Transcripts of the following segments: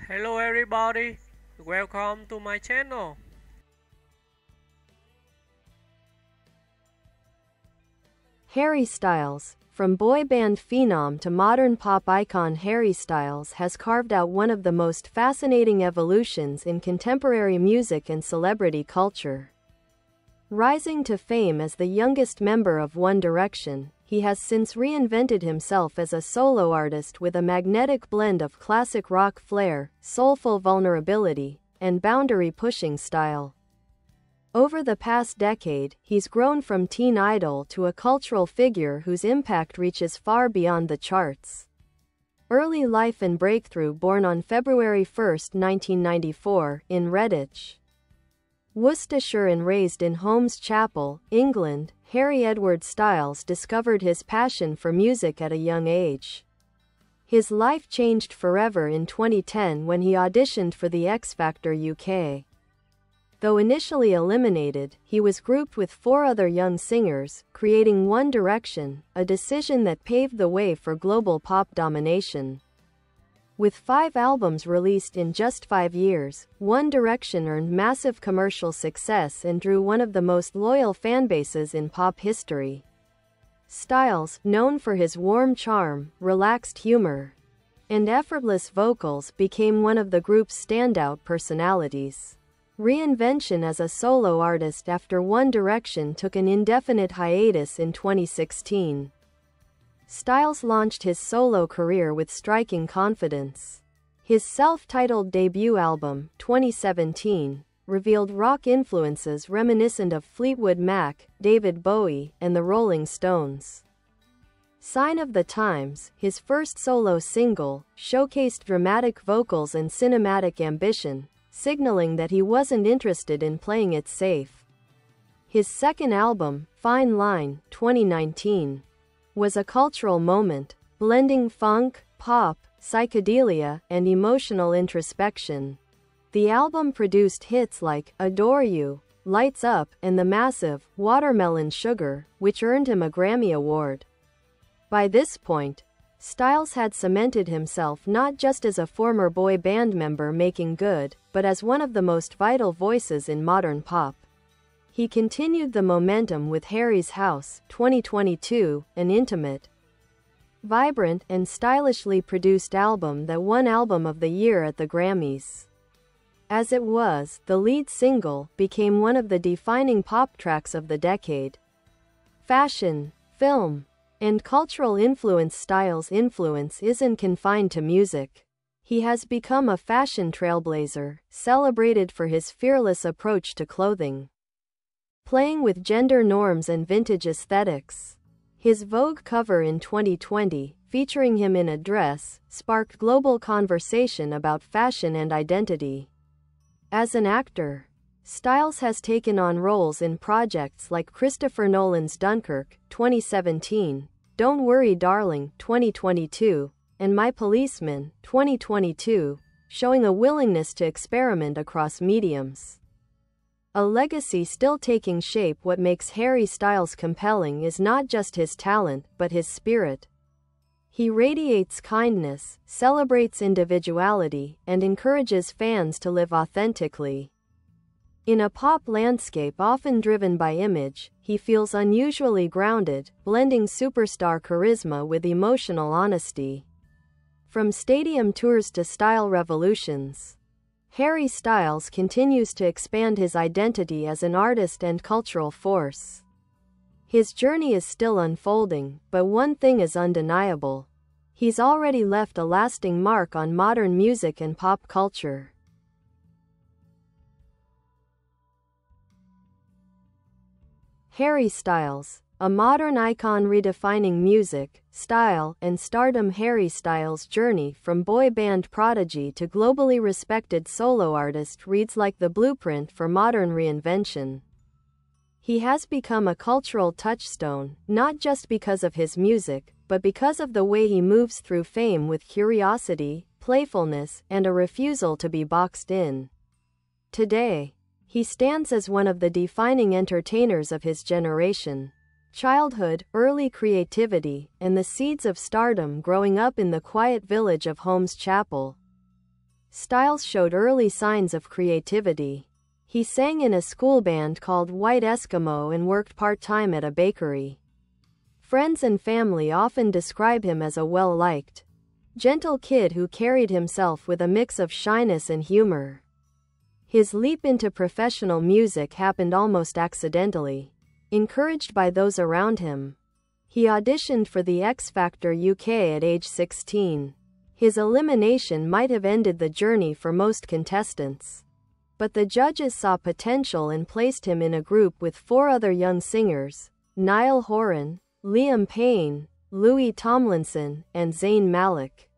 Hello everybody, welcome to my channel. Harry Styles, from boy band Phenom to modern pop icon, Harry Styles has carved out one of the most fascinating evolutions in contemporary music and celebrity culture. Rising to fame as the youngest member of One Direction, he has since reinvented himself as a solo artist with a magnetic blend of classic rock flair, soulful vulnerability, and boundary-pushing style. Over the past decade, he's grown from teen idol to a cultural figure whose impact reaches far beyond the charts. Early life and breakthrough. Born on February 1, 1994, in Redditch, Worcestershire, and raised in Holmes Chapel, England, Harry Edward Styles discovered his passion for music at a young age. His life changed forever in 2010 when he auditioned for the X Factor UK. Though initially eliminated, he was grouped with four other young singers, creating One Direction, a decision that paved the way for global pop domination. With 5 albums released in just 5 years, One Direction earned massive commercial success and drew one of the most loyal fanbases in pop history. Styles, known for his warm charm, relaxed humor, and effortless vocals, became one of the group's standout personalities. Reinvention as a solo artist. After One Direction took an indefinite hiatus in 2016, Styles launched his solo career with striking confidence. His self-titled debut album, 2017, revealed rock influences reminiscent of Fleetwood Mac, David Bowie, and the Rolling Stones. Sign of the Times, his first solo single, showcased dramatic vocals and cinematic ambition, signaling that he wasn't interested in playing it safe. His second album, Fine Line, 2019, was a cultural moment, blending funk, pop, psychedelia, and emotional introspection. The album produced hits like Adore You, Lights Up, and the massive Watermelon Sugar, which earned him a Grammy Award. By this point, Styles had cemented himself not just as a former boy band member making good, but as one of the most vital voices in modern pop. He continued the momentum with Harry's House, 2022, an intimate, vibrant, and stylishly produced album that won Album of the Year at the Grammys. As it was, the lead single became one of the defining pop tracks of the decade. Fashion, film, and cultural influence. Styles' influence isn't confined to music. He has become a fashion trailblazer, celebrated for his fearless approach to clothing, playing with gender norms and vintage aesthetics. His Vogue cover in 2020, featuring him in a dress, sparked global conversation about fashion and identity. As an actor, Styles has taken on roles in projects like Christopher Nolan's Dunkirk, 2017, Don't Worry Darling, 2022, and My Policeman, 2022, showing a willingness to experiment across mediums. A legacy still taking shape. What makes Harry Styles compelling is not just his talent, but his spirit. He radiates kindness, celebrates individuality, and encourages fans to live authentically. In a pop landscape often driven by image, he feels unusually grounded, blending superstar charisma with emotional honesty. From stadium tours to style revolutions, Harry Styles continues to expand his identity as an artist and cultural force. His journey is still unfolding, but one thing is undeniable: he's already left a lasting mark on modern music and pop culture. Harry Styles, a modern icon redefining music, style, and stardom. Harry Styles' journey from boy band prodigy to globally respected solo artist reads like the blueprint for modern reinvention. He has become a cultural touchstone, not just because of his music, but because of the way he moves through fame with curiosity, playfulness, and a refusal to be boxed in. Today, he stands as one of the defining entertainers of his generation. Childhood, early creativity, and the seeds of stardom. Growing up in the quiet village of Holmes Chapel, Styles showed early signs of creativity. He sang in a school band called White Eskimo and worked part-time at a bakery. Friends and family often describe him as a well-liked, gentle kid who carried himself with a mix of shyness and humor. His leap into professional music happened almost accidentally. Encouraged by those around him, he auditioned for the X Factor UK at age 16. His elimination might have ended the journey for most contestants, but the judges saw potential and placed him in a group with 4 other young singers: Niall Horan, Liam Payne, Louis Tomlinson, and Zayn Malik.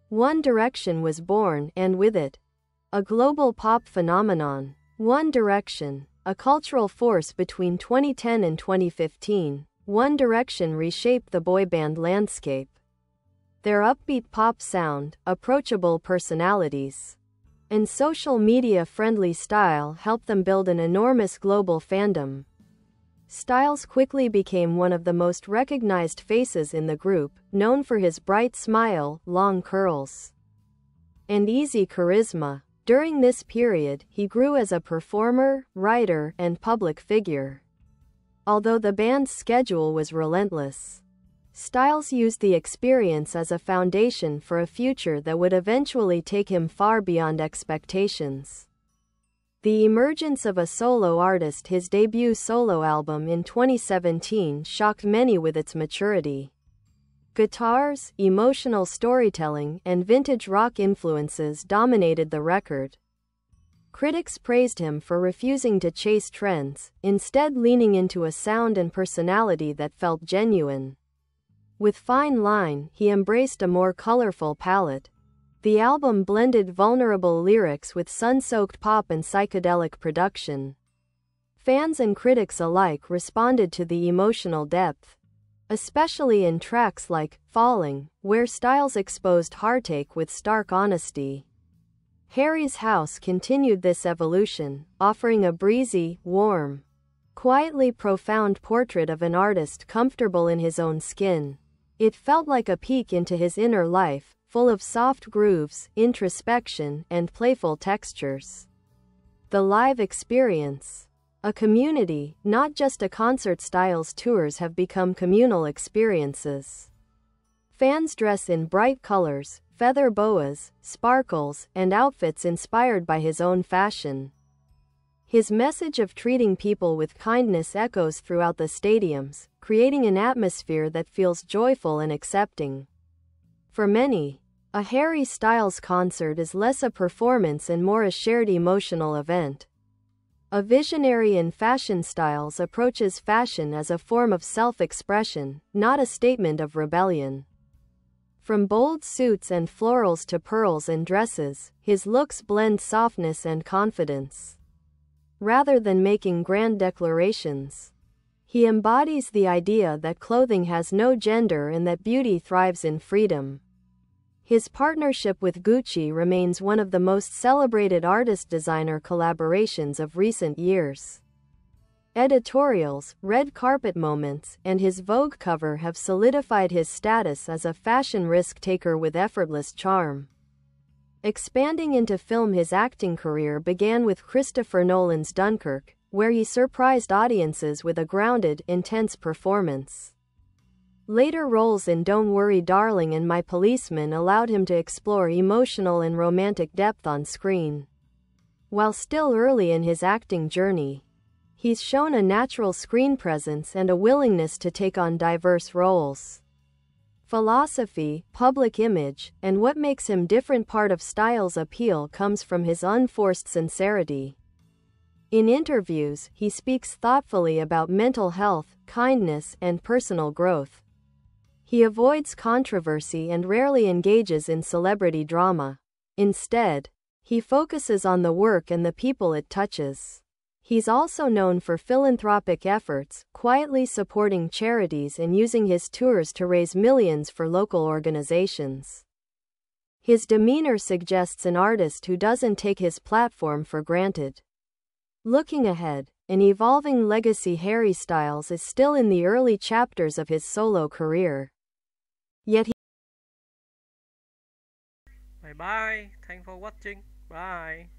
One Direction was born, and with it, a global pop phenomenon. One Direction, a cultural force between 2010 and 2015, One Direction reshaped the boy band landscape. Their upbeat pop sound, approachable personalities, and social media-friendly style helped them build an enormous global fandom. Styles quickly became one of the most recognized faces in the group, known for his bright smile, long curls, and easy charisma. During this period, he grew as a performer, writer, and public figure. Although the band's schedule was relentless, Styles used the experience as a foundation for a future that would eventually take him far beyond expectations. The emergence of a solo artist, his debut solo album in 2017, shocked many with its maturity. Guitars, emotional storytelling, and vintage rock influences dominated the record. Critics praised him for refusing to chase trends, instead leaning into a sound and personality that felt genuine. With Fine Line, he embraced a more colorful palette. The album blended vulnerable lyrics with sun-soaked pop and psychedelic production. Fans and critics alike responded to the emotional depth, especially in tracks like Falling, where Styles exposed heartache with stark honesty. Harry's House continued this evolution, offering a breezy, warm, quietly profound portrait of an artist comfortable in his own skin. It felt like a peek into his inner life, full of soft grooves, introspection, and playful textures. The live experience. A community, not just a concert. Styles tours have become communal experiences. Fans dress in bright colors, feather boas, sparkles, and outfits inspired by his own fashion. His message of treating people with kindness echoes throughout the stadiums, creating an atmosphere that feels joyful and accepting. For many, a Harry Styles concert is less a performance and more a shared emotional event. A visionary in fashion, Styles approaches fashion as a form of self-expression, not a statement of rebellion. From bold suits and florals to pearls and dresses, his looks blend softness and confidence. Rather than making grand declarations, he embodies the idea that clothing has no gender and that beauty thrives in freedom. His partnership with Gucci remains one of the most celebrated artist-designer collaborations of recent years. Editorials, red carpet moments, and his Vogue cover have solidified his status as a fashion risk-taker with effortless charm. Expanding into film, his acting career began with Christopher Nolan's Dunkirk, where he surprised audiences with a grounded, intense performance. Later roles in Don't Worry Darling and My Policeman allowed him to explore emotional and romantic depth on screen. While still early in his acting journey, he's shown a natural screen presence and a willingness to take on diverse roles. Philosophy, public image, and what makes him different. Part of Styles' appeal comes from his unforced sincerity. In interviews, he speaks thoughtfully about mental health, kindness, and personal growth. He avoids controversy and rarely engages in celebrity drama. Instead, he focuses on the work and the people it touches. He's also known for philanthropic efforts, quietly supporting charities and using his tours to raise millions for local organizations. His demeanor suggests an artist who doesn't take his platform for granted. Looking ahead, an evolving legacy. Harry Styles is still in the early chapters of his solo career. Yet Bye bye. Thanks for watching. Bye.